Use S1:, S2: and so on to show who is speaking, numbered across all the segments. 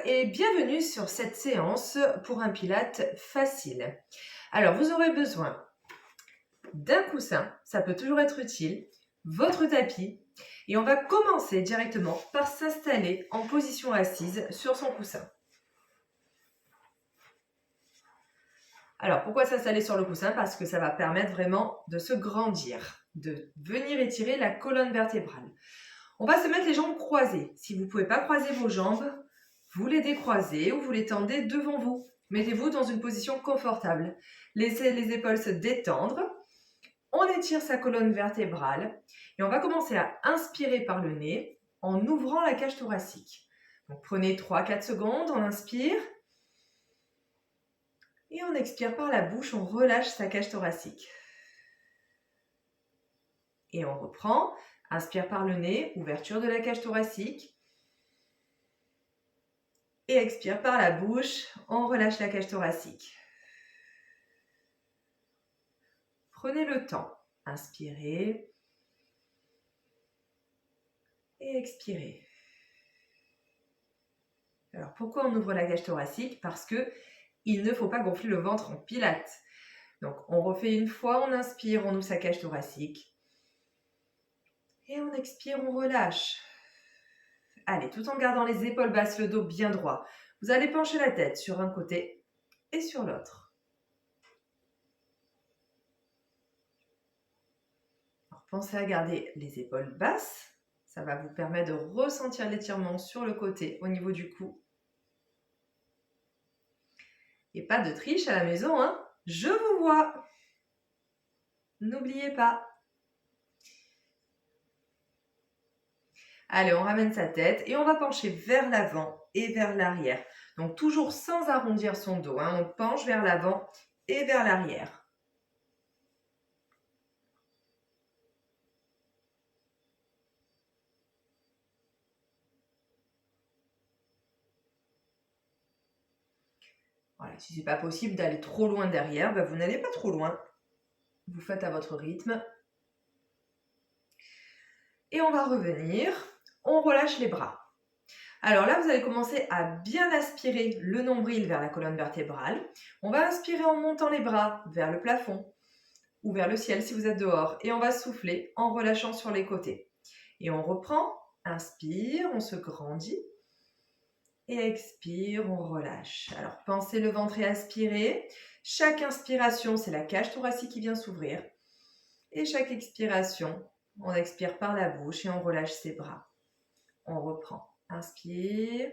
S1: et bienvenue sur cette séance pour un Pilate facile. Alors, vous aurez besoin d'un coussin, ça peut toujours être utile, votre tapis, et on va commencer directement par s'installer en position assise sur son coussin. Alors, pourquoi s'installer sur le coussin? Parce que ça va permettre vraiment de se grandir, de venir étirer la colonne vertébrale. On va se mettre les jambes croisées. Si vous ne pouvez pas croiser vos jambes, vous les décroisez ou vous les tendez devant vous. Mettez-vous dans une position confortable. Laissez les épaules se détendre. On étire sa colonne vertébrale et on va commencer à inspirer par le nez en ouvrant la cage thoracique. Donc prenez 3-4 secondes, on inspire et on expire par la bouche, on relâche sa cage thoracique. Et on reprend, inspire par le nez, ouverture de la cage thoracique. Et expire par la bouche, on relâche la cage thoracique. Prenez le temps, inspirez et expirez. Alors pourquoi on ouvre la cage thoracique? Parce que il ne faut pas gonfler le ventre en pilates. Donc on refait une fois, on inspire, on ouvre sa cage thoracique. Et on expire, on relâche. Allez, tout en gardant les épaules basses, le dos bien droit. Vous allez pencher la tête sur un côté et sur l'autre. Alors pensez à garder les épaules basses. Ça va vous permettre de ressentir l'étirement sur le côté au niveau du cou. Et pas de triche à la maison, hein? Je vous vois. N'oubliez pas. Allez, on ramène sa tête et on va pencher vers l'avant et vers l'arrière. Donc toujours sans arrondir son dos, hein? On penche vers l'avant et vers l'arrière. Voilà, si ce n'est pas possible d'aller trop loin derrière, ben vous n'allez pas trop loin. Vous faites à votre rythme. Et on va revenir, on relâche les bras. Alors là, vous allez commencer à bien aspirer le nombril vers la colonne vertébrale. On va inspirer en montant les bras vers le plafond ou vers le ciel si vous êtes dehors. Et on va souffler en relâchant sur les côtés. Et on reprend, inspire, on se grandit. Et expire, on relâche. Alors pensez le ventre et aspirez. Chaque inspiration, c'est la cage thoracique qui vient s'ouvrir. Et chaque expiration, on expire par la bouche et on relâche ses bras. On reprend. Inspire.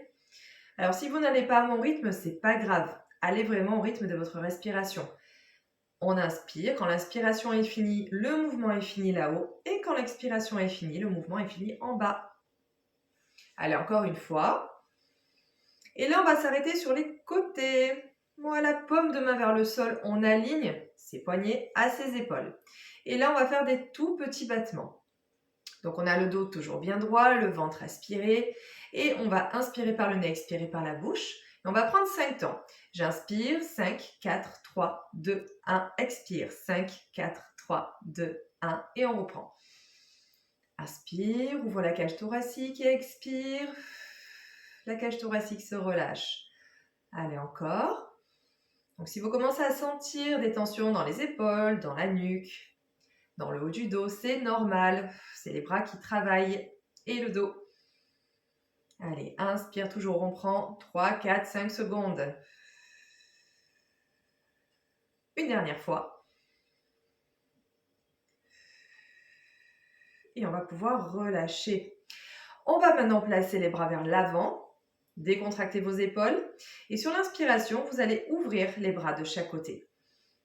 S1: Alors si vous n'allez pas à mon rythme, c'est pas grave. Allez vraiment au rythme de votre respiration. On inspire. Quand l'inspiration est finie, le mouvement est fini là-haut. Et quand l'expiration est finie, le mouvement est fini en bas. Allez, encore une fois. Et là, on va s'arrêter sur les côtés. Voilà, paume de main vers le sol. On aligne ses poignets à ses épaules. Et là, on va faire des tout petits battements. Donc, on a le dos toujours bien droit, le ventre aspiré. Et on va inspirer par le nez, expirer par la bouche. Et on va prendre 5 temps. J'inspire, 5, 4, 3, 2, 1. Expire, 5, 4, 3, 2, 1. Et on reprend. Inspire, ouvre la cage thoracique et expire. La cage thoracique se relâche. Allez, encore. Donc, si vous commencez à sentir des tensions dans les épaules, dans la nuque, dans le haut du dos, c'est normal. C'est les bras qui travaillent et le dos. Allez, inspire toujours. On prend 3, 4, 5 secondes. Une dernière fois. Et on va pouvoir relâcher. On va maintenant placer les bras vers l'avant. Décontractez vos épaules. Et sur l'inspiration, vous allez ouvrir les bras de chaque côté.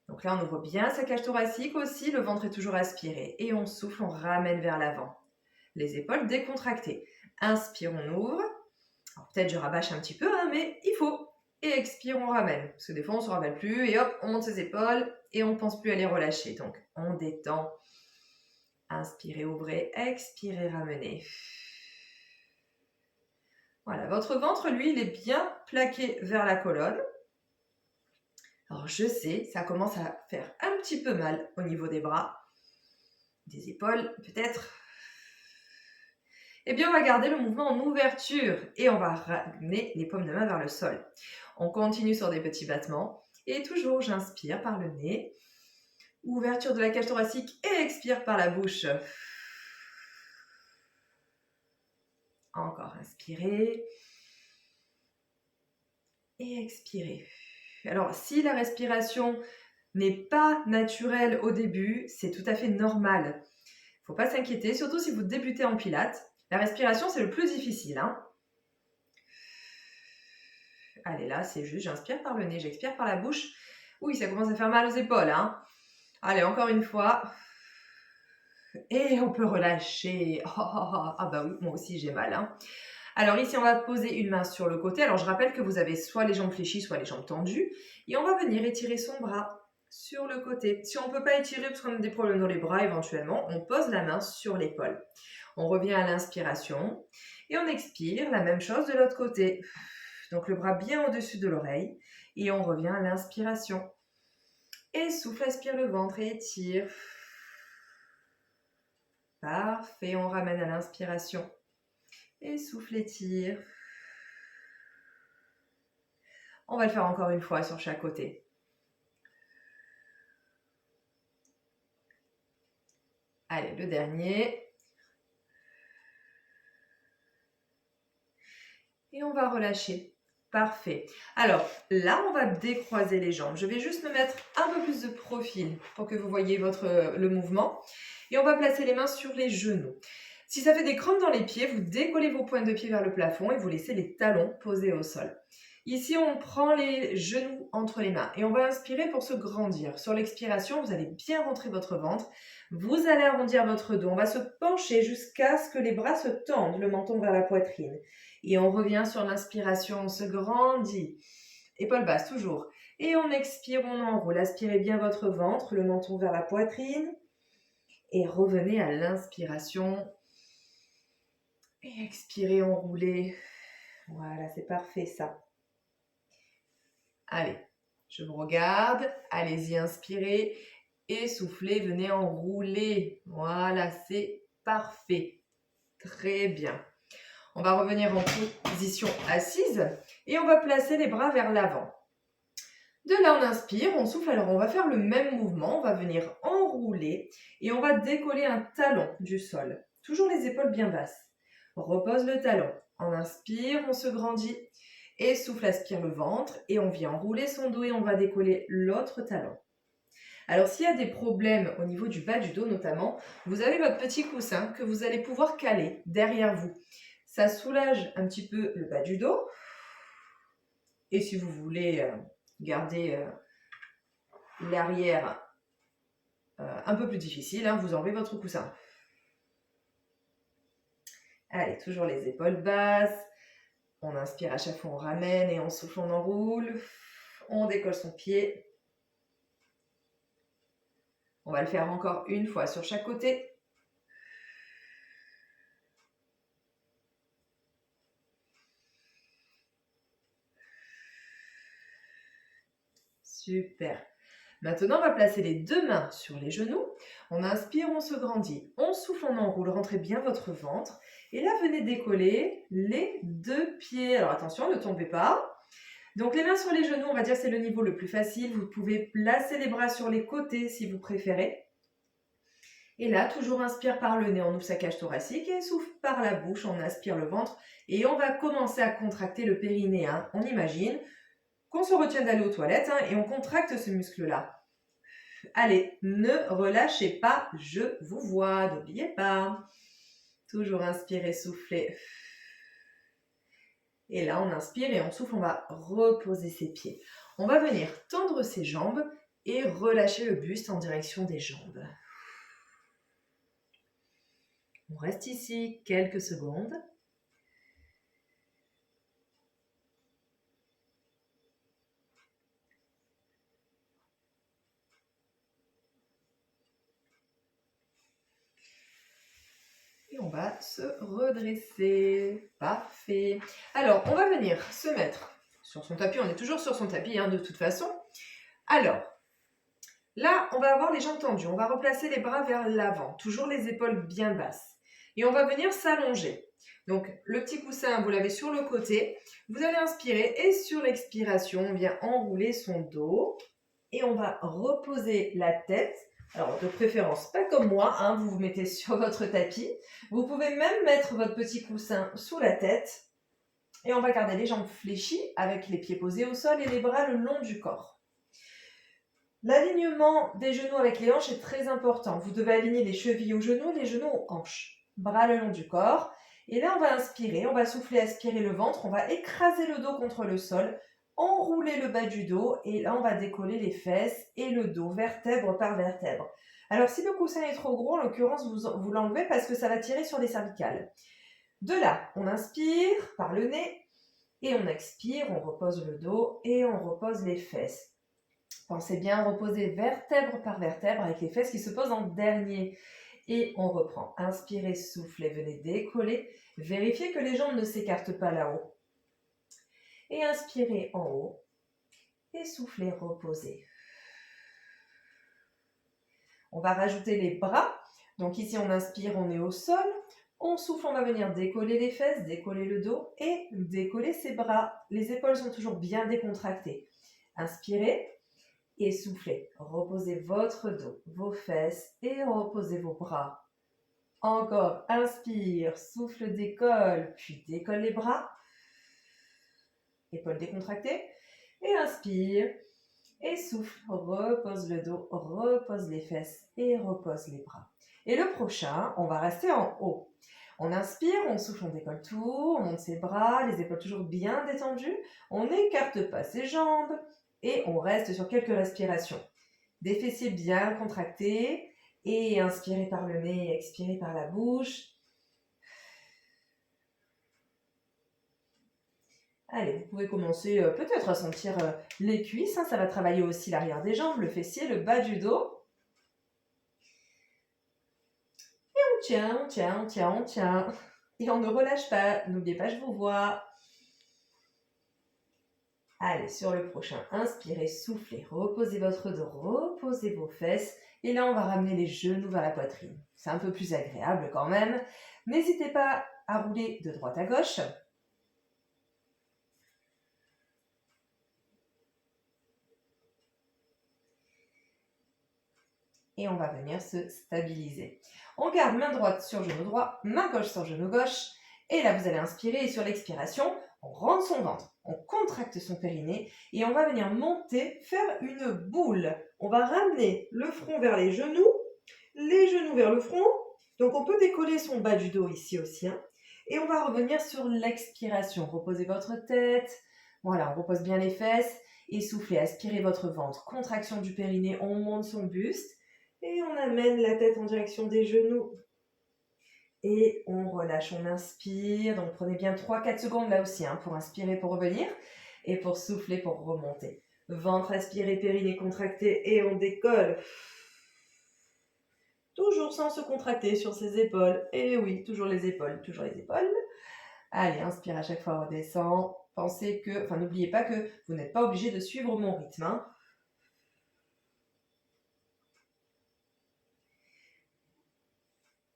S1: Donc là, on ouvre bien sa cage thoracique aussi. Le ventre est toujours aspiré. Et on souffle, on ramène vers l'avant. Les épaules décontractées. Inspire, on ouvre. Alors peut-être je rabâche un petit peu, hein, mais il faut. Et expire, on ramène. Parce que des fois, on ne se rappelle plus. Et hop, on monte ses épaules. Et on ne pense plus à les relâcher. Donc, on détend. Inspirez, ouvrez. Expirez, ramenez. Voilà, votre ventre, lui, il est bien plaqué vers la colonne. Alors, je sais, ça commence à faire un petit peu mal au niveau des bras, des épaules, peut-être. Eh bien, on va garder le mouvement en ouverture et on va ramener les paumes de main vers le sol. On continue sur des petits battements et toujours j'inspire par le nez, ouverture de la cage thoracique et expire par la bouche. Encore inspirer et expirer. Alors, si la respiration n'est pas naturelle au début, c'est tout à fait normal. Il ne faut pas s'inquiéter, surtout si vous débutez en pilates. La respiration, c'est le plus difficile. Allez, là, c'est juste, j'inspire par le nez, j'expire par la bouche. Oui, ça commence à faire mal aux épaules. Allez, encore une fois. Et on peut relâcher. Ah bah oui, moi aussi j'ai mal. Alors ici, on va poser une main sur le côté. Alors je rappelle que vous avez soit les jambes fléchies, soit les jambes tendues. Et on va venir étirer son bras sur le côté. Si on ne peut pas étirer parce qu'on a des problèmes dans les bras éventuellement, on pose la main sur l'épaule. On revient à l'inspiration et on expire. La même chose de l'autre côté. Donc le bras bien au-dessus de l'oreille. Et on revient à l'inspiration. Et souffle, aspire le ventre et étire. Parfait, on ramène à l'inspiration. Et souffle, étire. On va le faire encore une fois sur chaque côté. Allez, le dernier. Et on va relâcher. Parfait. Alors, là, on va décroiser les jambes. Je vais juste me mettre un peu plus de profil pour que vous voyez le mouvement. Et on va placer les mains sur les genoux. Si ça fait des crampes dans les pieds, vous décollez vos pointes de pied vers le plafond et vous laissez les talons posés au sol. Ici, on prend les genoux entre les mains et on va inspirer pour se grandir. Sur l'expiration, vous allez bien rentrer votre ventre. Vous allez arrondir votre dos. On va se pencher jusqu'à ce que les bras se tendent, le menton vers la poitrine. Et on revient sur l'inspiration, on se grandit. Épaules basses, toujours. Et on expire, on enroule. Aspirez bien votre ventre, le menton vers la poitrine. Et revenez à l'inspiration. Et expirez, enroulez. Voilà, c'est parfait ça. Allez, je vous regarde. Allez-y, inspirez. Et soufflez, venez enrouler. Voilà, c'est parfait. Très bien. On va revenir en position assise et on va placer les bras vers l'avant. De là, on inspire, on souffle. Alors, on va faire le même mouvement. On va venir enrouler et on va décoller un talon du sol. Toujours les épaules bien basses. On repose le talon. On inspire, on se grandit. Et souffle, aspire le ventre et on vient enrouler son dos et on va décoller l'autre talon. Alors, s'il y a des problèmes au niveau du bas du dos notamment, vous avez votre petit coussin que vous allez pouvoir caler derrière vous. Ça soulage un petit peu le bas du dos. Et si vous voulez garder l'arrière un peu plus difficile, vous enlevez votre coussin. Allez, toujours les épaules basses. On inspire à chaque fois, on ramène et on souffle, on enroule. On décolle son pied. On va le faire encore une fois sur chaque côté. Super. Maintenant, on va placer les deux mains sur les genoux. On inspire, on se grandit. On souffle, on enroule. Rentrez bien votre ventre. Et là, venez décoller les deux pieds. Alors attention, ne tombez pas. Donc les mains sur les genoux, on va dire que c'est le niveau le plus facile. Vous pouvez placer les bras sur les côtés si vous préférez. Et là, toujours inspire par le nez, on ouvre sa cage thoracique et souffle par la bouche, on aspire le ventre. Et on va commencer à contracter le périnée. On imagine qu'on se retient d'aller aux toilettes et on contracte ce muscle-là. Allez, ne relâchez pas, je vous vois, n'oubliez pas. Toujours inspirer, souffler. Et là, on inspire et on souffle, on va reposer ses pieds. On va venir tendre ses jambes et relâcher le buste en direction des jambes. On reste ici quelques secondes. Et on va se redresser. Parfait. Alors, on va venir se mettre sur son tapis. On est toujours sur son tapis de toute façon. Alors, là, on va avoir les jambes tendues. On va replacer les bras vers l'avant. Toujours les épaules bien basses. et on va venir s'allonger. Donc, le petit coussin, vous l'avez sur le côté. Vous allez inspirer et sur l'expiration, on vient enrouler son dos et on va reposer la tête. Alors, de préférence, pas comme moi, hein, vous vous mettez sur votre tapis. Vous pouvez même mettre votre petit coussin sous la tête et on va garder les jambes fléchies avec les pieds posés au sol et les bras le long du corps. L'alignement des genoux avec les hanches est très important. Vous devez aligner les chevilles aux genoux, les genoux aux hanches. Bras le long du corps. Et là, on va inspirer, on va souffler, aspirer le ventre, on va écraser le dos contre le sol, enrouler le bas du dos et là, on va décoller les fesses et le dos, vertèbre par vertèbre. Alors, si le coussin est trop gros, en l'occurrence, vous l'enlevez parce que ça va tirer sur les cervicales. De là, on inspire par le nez et on expire, on repose le dos et on repose les fesses. Pensez bien à reposer vertèbre par vertèbre avec les fesses qui se posent en dernier. Et on reprend. Inspirez, soufflez, venez décoller. Vérifiez que les jambes ne s'écartent pas là-haut. Et inspirez en haut. Et soufflez, reposez. On va rajouter les bras. Donc ici, on inspire, on est au sol. On souffle, on va venir décoller les fesses, décoller le dos et décoller ses bras. Les épaules sont toujours bien décontractées. Inspirez. Et soufflez, reposez votre dos, vos fesses et reposez vos bras. Encore, inspire, souffle, décolle, puis décolle les bras. Épaules décontractées. Et inspire, et souffle, repose le dos, repose les fesses et repose les bras. Et le prochain, on va rester en haut. On inspire, on souffle, on décolle tout, on monte ses bras, les épaules toujours bien détendues. On n'écarte pas ses jambes. Et on reste sur quelques respirations. Des fessiers bien contractés. Et inspirez par le nez, expirez par la bouche. Allez, vous pouvez commencer peut-être à sentir les cuisses. Hein, ça va travailler aussi l'arrière des jambes, le fessier, le bas du dos. Et on tient, on tient, on tient, on tient. Et on ne relâche pas. N'oubliez pas, je vous vois. Allez, sur le prochain, inspirez, soufflez, reposez votre dos, reposez vos fesses. Et là, on va ramener les genoux vers la poitrine. C'est un peu plus agréable quand même. N'hésitez pas à rouler de droite à gauche. Et on va venir se stabiliser. On garde main droite sur genou droit, main gauche sur genou gauche. Et là, vous allez inspirer et sur l'expiration, on rentre son ventre, on contracte son périnée et on va venir monter, faire une boule. On va ramener le front vers les genoux vers le front. Donc, on peut décoller son bas du dos ici aussi. Hein. Et on va revenir sur l'expiration. Reposez votre tête. Voilà, on repose bien les fesses. Et soufflez, aspirez votre ventre. Contraction du périnée, on monte son buste. Et on amène la tête en direction des genoux. Et on relâche, on inspire. Donc prenez bien 3-4 secondes là aussi hein, pour inspirer, pour revenir. Et pour souffler, pour remonter. Ventre aspiré, périnée contracté et on décolle. Toujours sans se contracter sur ses épaules. Et oui, toujours les épaules, toujours les épaules. Allez, inspire à chaque fois, redescend. Pensez que, n'oubliez pas que vous n'êtes pas obligé de suivre mon rythme. Hein.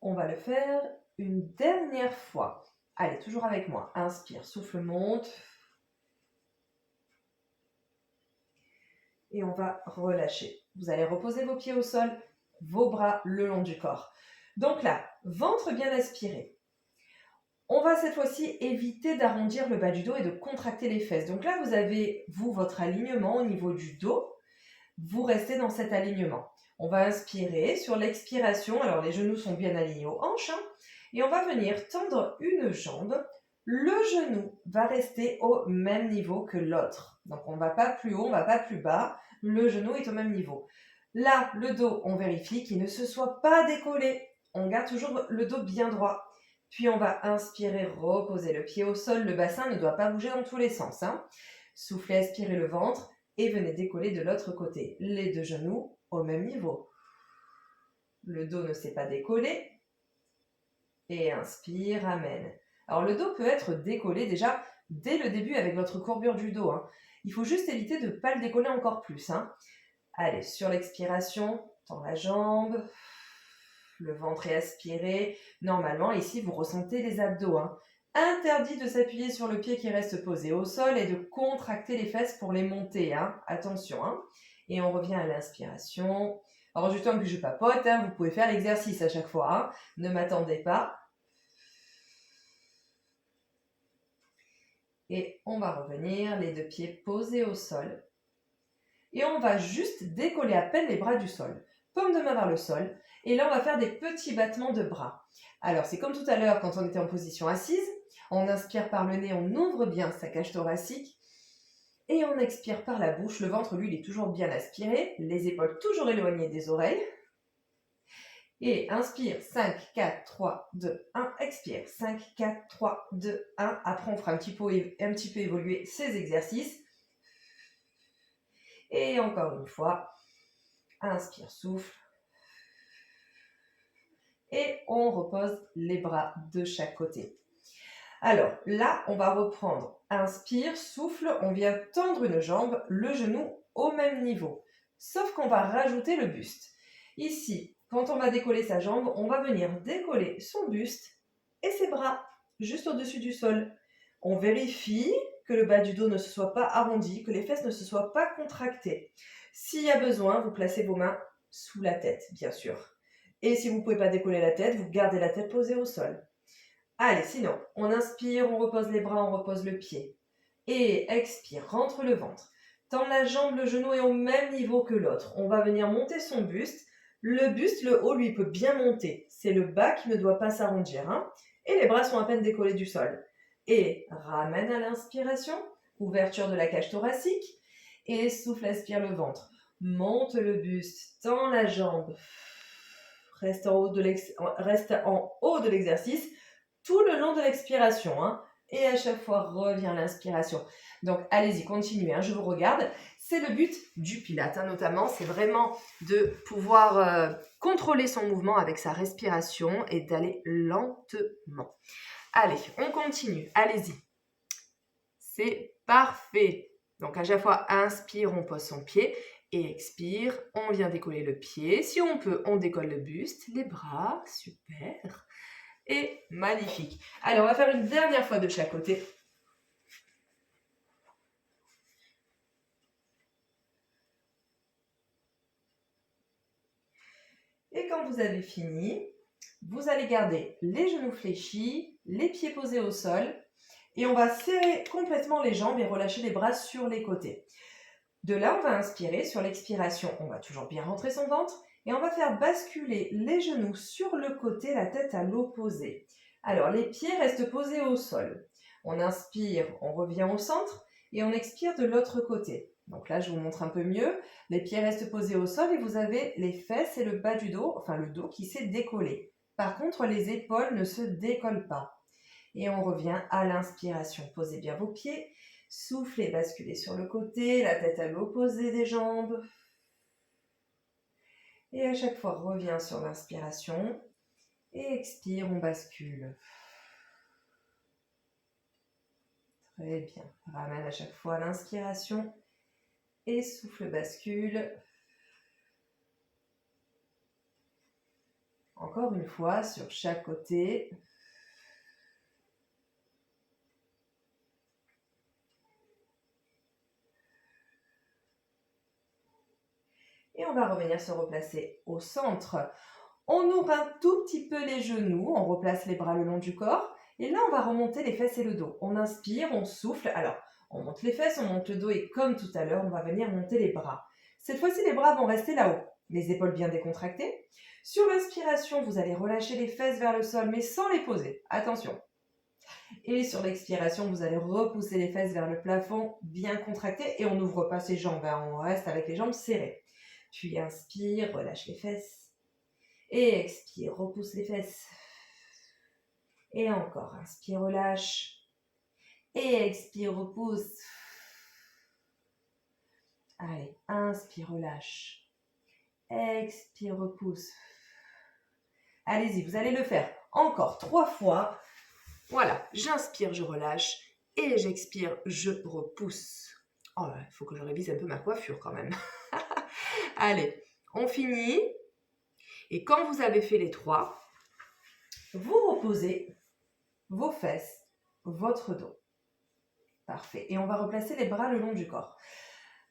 S1: On va le faire une dernière fois. Allez, toujours avec moi. Inspire, souffle, monte. Et on va relâcher. Vous allez reposer vos pieds au sol, vos bras le long du corps. Donc là, ventre bien aspiré. On va cette fois-ci éviter d'arrondir le bas du dos et de contracter les fesses. Donc là, vous avez, votre alignement au niveau du dos. Vous restez dans cet alignement. On va inspirer. Sur l'expiration, alors les genoux sont bien alignés aux hanches. Hein, et on va venir tendre une jambe. Le genou va rester au même niveau que l'autre. Donc on ne va pas plus haut, on ne va pas plus bas. Le genou est au même niveau. Là, le dos, on vérifie qu'il ne se soit pas décollé. On garde toujours le dos bien droit. Puis on va inspirer, reposer le pied au sol. Le bassin ne doit pas bouger dans tous les sens. Hein. Soufflez, aspirez le ventre et venez décoller de l'autre côté. Les deux genoux au même niveau. Le dos ne s'est pas décollé. Et inspire, amène. Alors le dos peut être décollé déjà dès le début avec votre courbure du dos. Hein. Il faut juste éviter de ne pas le décoller encore plus. Hein. Allez, sur l'expiration, tends la jambe. le ventre est aspiré. Normalement, ici, vous ressentez les abdos. Hein. Interdit de s'appuyer sur le pied qui reste posé au sol et de contracter les fesses pour les monter. Hein. Attention. Hein. Et on revient à l'inspiration. Alors, juste temps que je papote, hein, vous pouvez faire l'exercice à chaque fois. Hein. Ne m'attendez pas. Et on va revenir, les deux pieds posés au sol. Et on va juste décoller à peine les bras du sol. Paume de main vers le sol. Et là, on va faire des petits battements de bras. Alors, c'est comme tout à l'heure quand on était en position assise. On inspire par le nez, on ouvre bien sa cage thoracique. Et on expire par la bouche. Le ventre, lui, il est toujours bien aspiré. Les épaules toujours éloignées des oreilles. Et inspire, 5, 4, 3, 2, 1. Expire, 5, 4, 3, 2, 1. Après, on fera un petit peu évoluer ces exercices. Et encore une fois, inspire, souffle. Et on repose les bras de chaque côté. Alors là, on va reprendre. Inspire, souffle, on vient tendre une jambe, le genou au même niveau. Sauf qu'on va rajouter le buste. Ici, quand on va décoller sa jambe, on va venir décoller son buste et ses bras juste au-dessus du sol. On vérifie que le bas du dos ne se soit pas arrondi, que les fesses ne se soient pas contractées. S'il y a besoin, vous placez vos mains sous la tête, bien sûr. Et si vous ne pouvez pas décoller la tête, vous gardez la tête posée au sol. Allez, sinon, on inspire, on repose les bras, on repose le pied. Et expire, rentre le ventre. Tends la jambe, le genou est au même niveau que l'autre. On va venir monter son buste. Le buste, le haut, lui, peut bien monter. C'est le bas qui ne doit pas s'arrondir. Hein. Et les bras sont à peine décollés du sol. Et ramène à l'inspiration, ouverture de la cage thoracique. Et souffle, aspire le ventre. Monte le buste, tends la jambe. Reste en haut de l'exercice tout le long de l'expiration. Hein, et à chaque fois, revient l'inspiration. Donc, allez-y, continuez. Hein, je vous regarde. C'est le but du Pilates, hein, notamment. C'est vraiment de pouvoir contrôler son mouvement avec sa respiration et d'aller lentement. Allez, on continue. Allez-y. C'est parfait. Donc, à chaque fois, inspire, on pose son pied. Et expire, on vient décoller le pied. Si on peut, on décolle le buste, les bras. Super. Et magnifique. Allez, on va faire une dernière fois de chaque côté. Et quand vous avez fini, vous allez garder les genoux fléchis, les pieds posés au sol. Et on va serrer complètement les jambes et relâcher les bras sur les côtés. De là, on va inspirer. Sur l'expiration, on va toujours bien rentrer son ventre. Et on va faire basculer les genoux sur le côté, la tête à l'opposé. Alors, les pieds restent posés au sol. On inspire, on revient au centre et on expire de l'autre côté. Donc là, je vous montre un peu mieux. Les pieds restent posés au sol et vous avez les fesses et le bas du dos, enfin le dos qui s'est décollé. Par contre, les épaules ne se décollent pas. Et on revient à l'inspiration. Posez bien vos pieds. Soufflez, basculez sur le côté, la tête à l'opposé des jambes. Et à chaque fois, reviens sur l'inspiration. Et expire, on bascule. Très bien. Ramène à chaque fois l'inspiration. Et souffle, bascule. Encore une fois, sur chaque côté. Et on va revenir se replacer au centre. On ouvre un tout petit peu les genoux, on replace les bras le long du corps. Et là, on va remonter les fesses et le dos. On inspire, on souffle. Alors, on monte les fesses, on monte le dos et comme tout à l'heure, on va venir monter les bras. Cette fois-ci, les bras vont rester là-haut, les épaules bien décontractées. Sur l'inspiration, vous allez relâcher les fesses vers le sol, mais sans les poser. Attention. Et sur l'expiration, vous allez repousser les fesses vers le plafond, bien contractées. Et on n'ouvre pas ses jambes, hein, on reste avec les jambes serrées. Puis inspire, relâche les fesses. Et expire, repousse les fesses. Et encore, inspire, relâche. Et expire, repousse. Allez, inspire, relâche. Expire, repousse. Allez-y, vous allez le faire encore 3 fois. Voilà, j'inspire, je relâche. Et j'expire, je repousse. Oh, il faut que je révise un peu ma coiffure quand même. Allez, on finit. Et quand vous avez fait les 3, vous reposez vos fesses, votre dos. Parfait. Et on va replacer les bras le long du corps.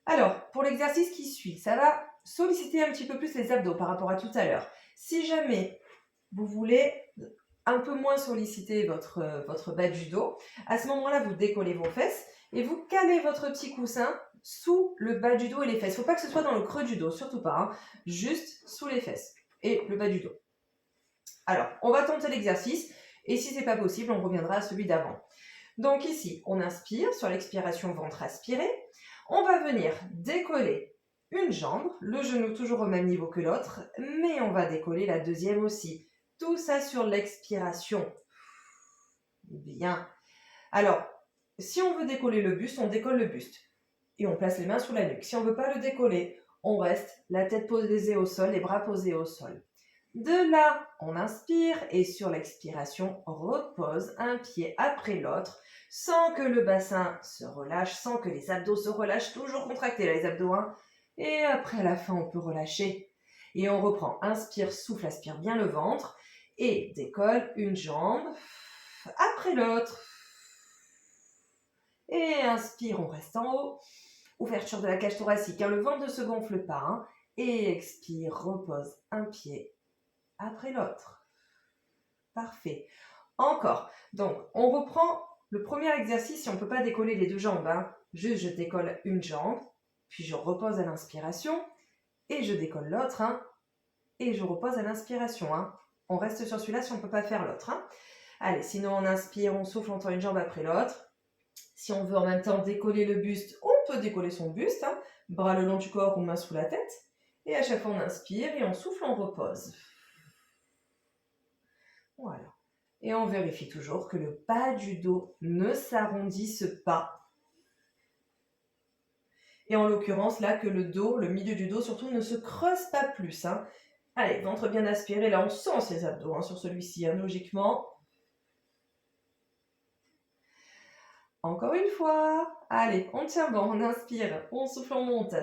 S1: Alors, pour l'exercice qui suit, ça va solliciter un petit peu plus les abdos par rapport à tout à l'heure. Si jamais vous voulez un peu moins solliciter votre bas du dos, à ce moment-là, vous décollez vos fesses et vous calez votre petit coussin sous le bas du dos et les fesses. Il ne faut pas que ce soit dans le creux du dos, surtout pas, hein. Juste sous les fesses et le bas du dos. Alors, on va tenter l'exercice et si ce n'est pas possible, on reviendra à celui d'avant. Donc ici, on inspire, sur l'expiration, ventre aspiré. On va venir décoller une jambe, le genou toujours au même niveau que l'autre, mais on va décoller la deuxième aussi. Tout ça sur l'expiration. Bien. Alors, si on veut décoller le buste, on décolle le buste. Et on place les mains sous la nuque. Si on ne veut pas le décoller, on reste la tête posée au sol, les bras posés au sol. De là, on inspire et sur l'expiration, on repose un pied après l'autre sans que le bassin se relâche, sans que les abdos se relâchent, toujours contractés là, les abdos. Hein. Et après, à la fin, on peut relâcher. Et on reprend, inspire, souffle, aspire bien le ventre et décolle une jambe après l'autre. Et inspire, on reste en haut. Ouverture de la cage thoracique, hein, le ventre ne se gonfle pas. Hein. Et expire, repose un pied après l'autre. Parfait. Encore. Donc, on reprend le premier exercice si on ne peut pas décoller les deux jambes. Hein. Juste, je décolle une jambe, puis je repose à l'inspiration, et je décolle l'autre, hein, et je repose à l'inspiration. Hein. On reste sur celui-là si on ne peut pas faire l'autre. Hein. Allez, sinon on inspire, on souffle, on tend une jambe après l'autre. Si on veut en même temps décoller le buste, on peut décoller son buste, hein, bras le long du corps ou main sous la tête. Et à chaque fois, on inspire et on souffle, on repose. Voilà. Et on vérifie toujours que le bas du dos ne s'arrondisse pas. Et en l'occurrence, là, que le dos, le milieu du dos surtout, ne se creuse pas plus. Hein. Allez, ventre bien aspiré. Là, on sent ses abdos hein, sur celui-ci, hein, logiquement. Encore une fois. Allez, on tient bon, on inspire, on souffle, on monte.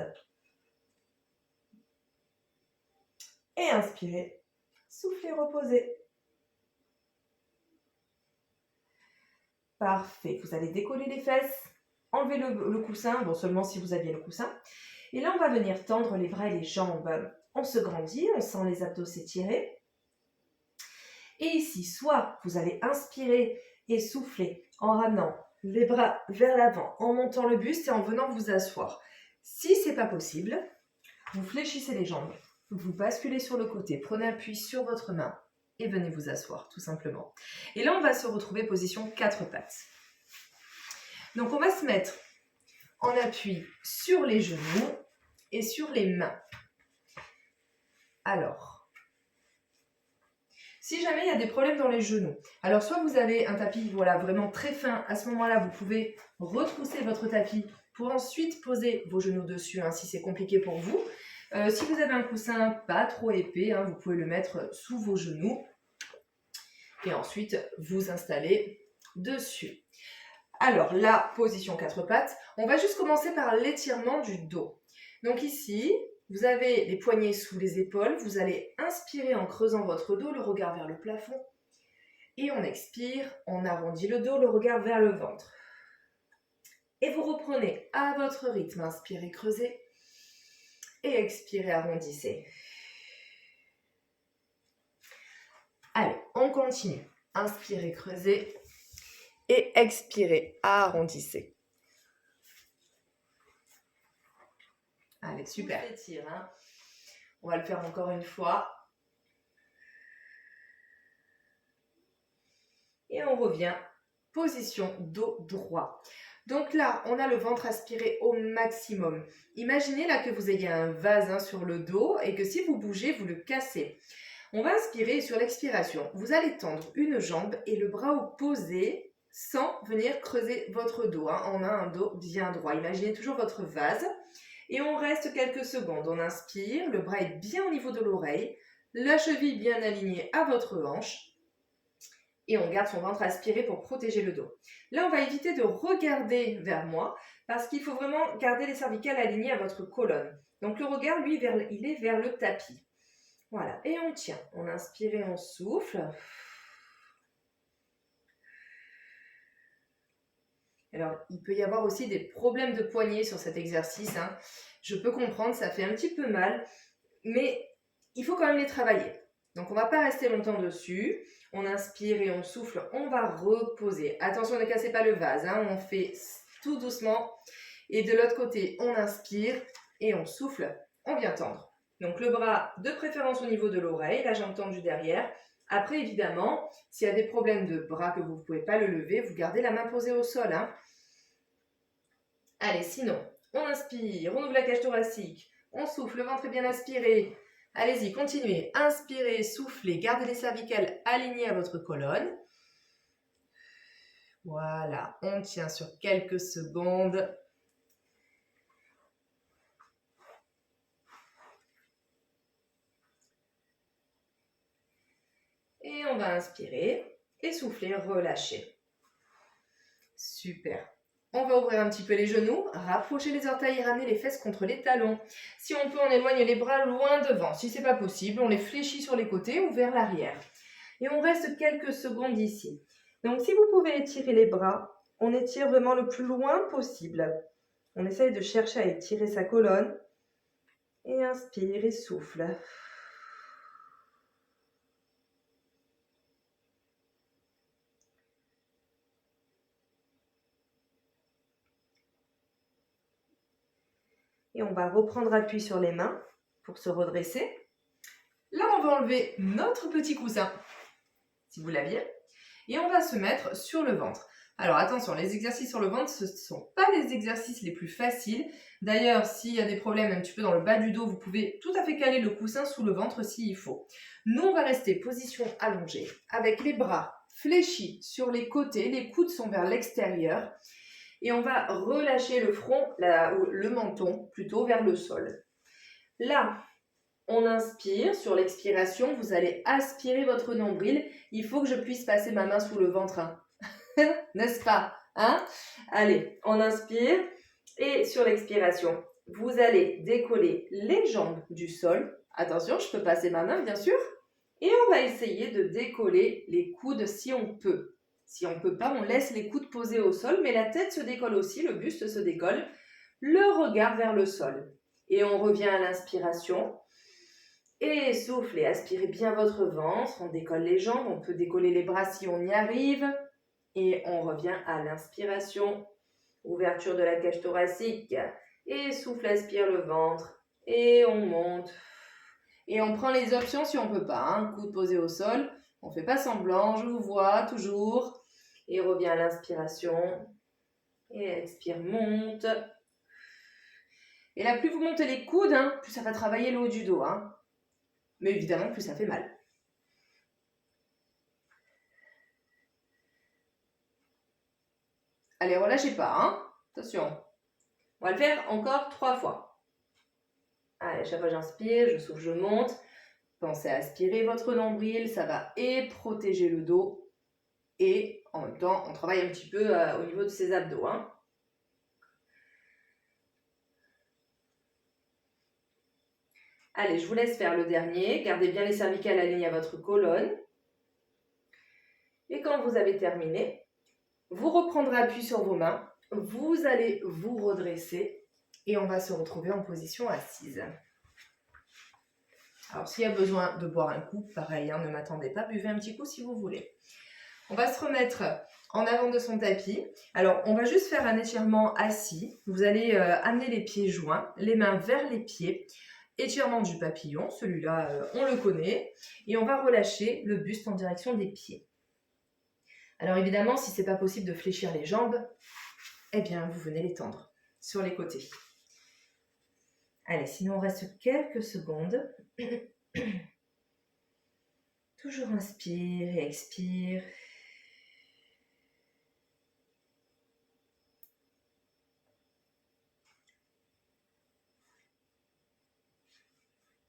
S1: Et inspirez, soufflez, reposez. Parfait, vous allez décoller les fesses, enlever le coussin, bon seulement si vous aviez le coussin. Et là, on va venir tendre les bras et les jambes. On se grandit, on sent les abdos s'étirer. Et ici, soit vous allez inspirer et souffler en ramenant les bras vers l'avant, en montant le buste et en venant vous asseoir. Si ce n'est pas possible, vous fléchissez les jambes, vous basculez sur le côté, prenez appui sur votre main et venez vous asseoir, tout simplement. Et là, on va se retrouver position 4 pattes. Donc, on va se mettre en appui sur les genoux et sur les mains. Alors, si jamais il y a des problèmes dans les genoux, alors soit vous avez un tapis voilà, vraiment très fin, à ce moment-là, vous pouvez retrousser votre tapis pour ensuite poser vos genoux dessus, hein, si c'est compliqué pour vous. Si vous avez un coussin pas trop épais, hein, vous pouvez le mettre sous vos genoux et ensuite vous installer dessus. Alors, la position 4 pattes, on va juste commencer par l'étirement du dos. Donc ici, vous avez les poignets sous les épaules, vous allez inspirer en creusant votre dos, le regard vers le plafond. Et on expire, on arrondit le dos, le regard vers le ventre. Et vous reprenez à votre rythme, inspirez, creusez. Et expirez, arrondissez. Allez, on continue. Inspirez, creusez. Et expirez, arrondissez. Allez, super. On s'étire, hein. On va le faire encore une fois. Et on revient. Position dos droit. Donc là, on a le ventre aspiré au maximum. Imaginez là que vous ayez un vase hein, sur le dos et que si vous bougez, vous le cassez. On va inspirer sur l'expiration. Vous allez tendre une jambe et le bras opposé sans venir creuser votre dos. Hein. On a un dos bien droit. Imaginez toujours votre vase. Et on reste quelques secondes. On inspire, le bras est bien au niveau de l'oreille, la cheville bien alignée à votre hanche. Et on garde son ventre aspiré pour protéger le dos. Là, on va éviter de regarder vers moi parce qu'il faut vraiment garder les cervicales alignées à votre colonne. Donc le regard, lui, il est vers le tapis. Voilà, et on tient. On inspire et on souffle. Alors, il peut y avoir aussi des problèmes de poignet sur cet exercice, hein. Je peux comprendre, ça fait un petit peu mal, mais il faut quand même les travailler. Donc, on ne va pas rester longtemps dessus. On inspire et on souffle. On va reposer. Attention, ne cassez pas le vase, hein. On fait tout doucement. Et de l'autre côté, on inspire et on souffle. On vient tendre. Donc, le bras de préférence au niveau de l'oreille, la jambe tendue derrière. Après, évidemment, s'il y a des problèmes de bras que vous ne pouvez pas le lever, vous gardez la main posée au sol, hein. Allez, sinon, on inspire, on ouvre la cage thoracique, on souffle, le ventre est bien aspiré. Allez-y, continuez. Inspirez, soufflez, gardez les cervicales alignées à votre colonne. Voilà, on tient sur quelques secondes. Et on va inspirer et souffler, relâcher. Super. On va ouvrir un petit peu les genoux, rapprocher les orteils et ramener les fesses contre les talons. Si on peut, on éloigne les bras loin devant. Si ce n'est pas possible, on les fléchit sur les côtés ou vers l'arrière. Et on reste quelques secondes ici. Donc si vous pouvez étirer les bras, on étire vraiment le plus loin possible. On essaye de chercher à étirer sa colonne. Et inspire et souffle. Et on va reprendre appui sur les mains pour se redresser. Là, on va enlever notre petit coussin, si vous l'aviez, et on va se mettre sur le ventre. Alors attention, les exercices sur le ventre, ce ne sont pas les exercices les plus faciles. D'ailleurs, s'il y a des problèmes un petit peu dans le bas du dos, vous pouvez tout à fait caler le coussin sous le ventre s'il faut. Nous, on va rester position allongée, avec les bras fléchis sur les côtés, les coudes sont vers l'extérieur, et on va relâcher le front, le menton, plutôt vers le sol. Là, on inspire, sur l'expiration, vous allez aspirer votre nombril. Il faut que je puisse passer ma main sous le ventre, hein. N'est-ce pas, hein? Allez, on inspire et sur l'expiration, vous allez décoller les jambes du sol. Attention, je peux passer ma main, bien sûr. Et on va essayer de décoller les coudes si on peut. Si on ne peut pas, on laisse les coudes posés au sol, mais la tête se décolle aussi, le buste se décolle, le regard vers le sol. Et on revient à l'inspiration. Et soufflez, aspirez bien votre ventre, on décolle les jambes, on peut décoller les bras si on y arrive. Et on revient à l'inspiration, ouverture de la cage thoracique. Et souffle, aspire le ventre. Et on monte. Et on prend les options si on ne peut pas, hein. Coude posé au sol, on ne fait pas semblant, je vous vois toujours. Et revient à l'inspiration. Et expire, monte. Et là, plus vous montez les coudes, hein, plus ça va travailler le haut du dos, hein. Mais évidemment, plus ça fait mal. Allez, relâchez pas, hein. Attention. On va le faire encore 3 fois. Allez, chaque fois j'inspire, je souffle, je monte. Pensez à aspirer votre nombril, ça va protéger le dos. Et en même temps, on travaille un petit peu au niveau de ses abdos, hein. Allez, je vous laisse faire le dernier. Gardez bien les cervicales alignées à votre colonne. Et quand vous avez terminé, vous reprendrez appui sur vos mains. Vous allez vous redresser et on va se retrouver en position assise. Alors, s'il y a besoin de boire un coup, pareil, hein, ne m'attendez pas, buvez un petit coup si vous voulez. On va se remettre en avant de son tapis. Alors, on va juste faire un étirement assis. Vous allez amener les pieds joints, les mains vers les pieds. Étirement du papillon, celui-là, on le connaît. Et on va relâcher le buste en direction des pieds. Alors évidemment, si ce n'est pas possible de fléchir les jambes, eh bien, vous venez les tendre sur les côtés. Allez, sinon on reste quelques secondes. Toujours inspire et expire.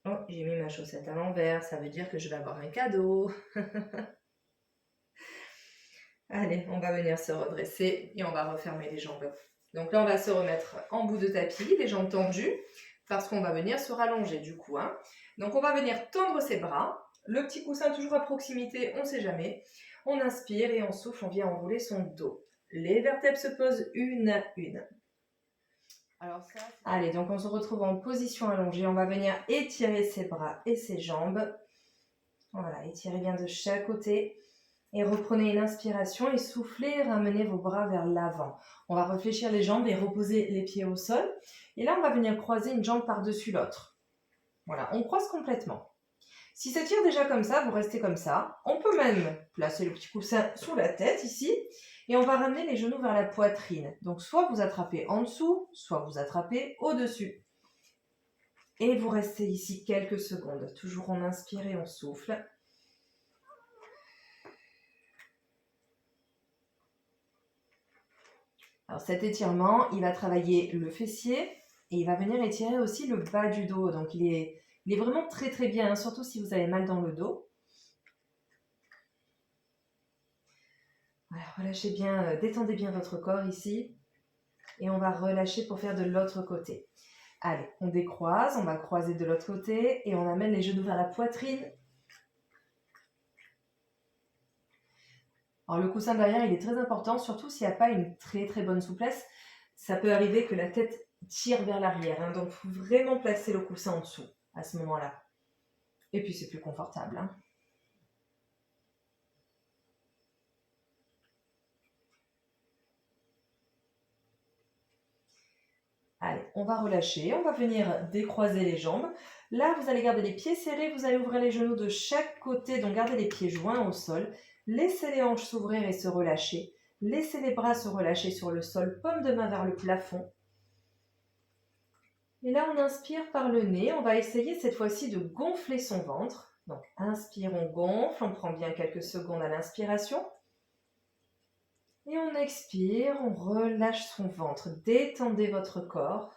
S1: Oh, j'ai mis ma chaussette à l'envers, ça veut dire que je vais avoir un cadeau. Allez, on va venir se redresser et on va refermer les jambes. Donc là, on va se remettre en bout de tapis, les jambes tendues, parce qu'on va venir se rallonger du coup, hein. Donc on va venir tendre ses bras. Le petit coussin toujours à proximité, on ne sait jamais. On inspire et on souffle, on vient enrouler son dos. Les vertèbres se posent une à une. Alors ça, allez, donc on se retrouve en position allongée. On va venir étirer ses bras et ses jambes. Voilà, étirez bien de chaque côté. Et reprenez une inspiration et soufflez, ramenez vos bras vers l'avant. On va réfléchir les jambes et reposer les pieds au sol. Et là, on va venir croiser une jambe par-dessus l'autre. Voilà, on croise complètement. Si ça tire déjà comme ça, vous restez comme ça. On peut même placer le petit coussin sous la tête ici. Et on va ramener les genoux vers la poitrine. Donc soit vous attrapez en dessous, soit vous attrapez au-dessus. Et vous restez ici quelques secondes. Toujours on inspire et on souffle. Alors cet étirement, il va travailler le fessier et il va venir étirer aussi le bas du dos. Donc il est vraiment très très bien, hein, surtout si vous avez mal dans le dos. Voilà, relâchez bien, détendez bien votre corps ici. Et on va relâcher pour faire de l'autre côté. Allez, on décroise, on va croiser de l'autre côté et on amène les genoux vers la poitrine. Alors le coussin derrière, il est très important, surtout s'il n'y a pas une très très bonne souplesse. Ça peut arriver que la tête tire vers l'arrière, hein, donc il faut vraiment placer le coussin en dessous à ce moment-là. Et puis c'est plus confortable. Hein. Allez, on va relâcher, on va venir décroiser les jambes. Là, vous allez garder les pieds serrés, vous allez ouvrir les genoux de chaque côté, donc gardez les pieds joints au sol. Laissez les hanches s'ouvrir et se relâcher. Laissez les bras se relâcher sur le sol, paume de main vers le plafond. Et là, on inspire par le nez. On va essayer cette fois-ci de gonfler son ventre. Donc, inspire, on gonfle. On prend bien quelques secondes à l'inspiration. Et on expire, on relâche son ventre. Détendez votre corps.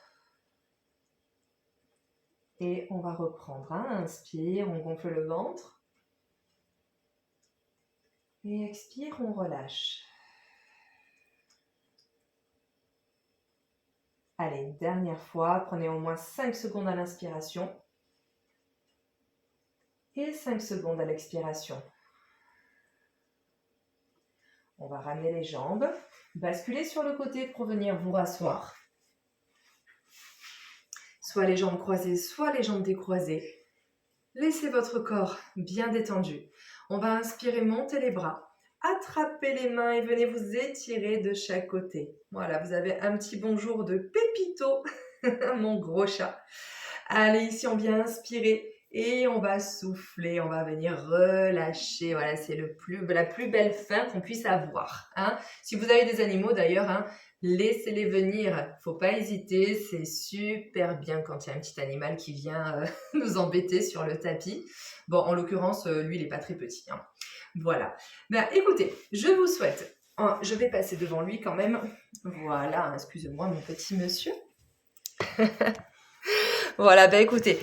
S1: Et on va reprendre. Inspire, on gonfle le ventre. Et expire, on relâche. Allez, dernière fois. Prenez au moins 5 secondes à l'inspiration. Et 5 secondes à l'expiration. On va ramener les jambes, basculer sur le côté pour venir vous rasseoir. Soit les jambes croisées, soit les jambes décroisées. Laissez votre corps bien détendu. On va inspirer, monter les bras, attrapez les mains et venez vous étirer de chaque côté. Voilà, vous avez un petit bonjour de Pépito, mon gros chat. Allez, ici on vient inspirer. Et on va souffler, on va venir relâcher. Voilà, c'est la plus belle fin qu'on puisse avoir. Hein. Si vous avez des animaux d'ailleurs, hein, laissez-les venir. Faut pas hésiter, c'est super bien quand il y a un petit animal qui vient nous embêter sur le tapis. Bon, en l'occurrence, lui, il n'est pas très petit. Hein. Voilà. Ben, écoutez, je vous souhaite... je vais passer devant lui quand même. Voilà, excusez-moi mon petit monsieur. Voilà, ben écoutez...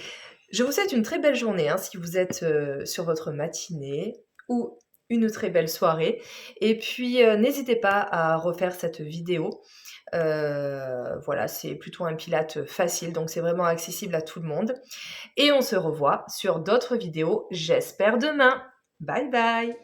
S1: Je vous souhaite une très belle journée hein, si vous êtes sur votre matinée ou une très belle soirée. Et puis, n'hésitez pas à refaire cette vidéo. Voilà, c'est plutôt un pilate facile, donc c'est vraiment accessible à tout le monde. Et on se revoit sur d'autres vidéos, j'espère demain. Bye bye!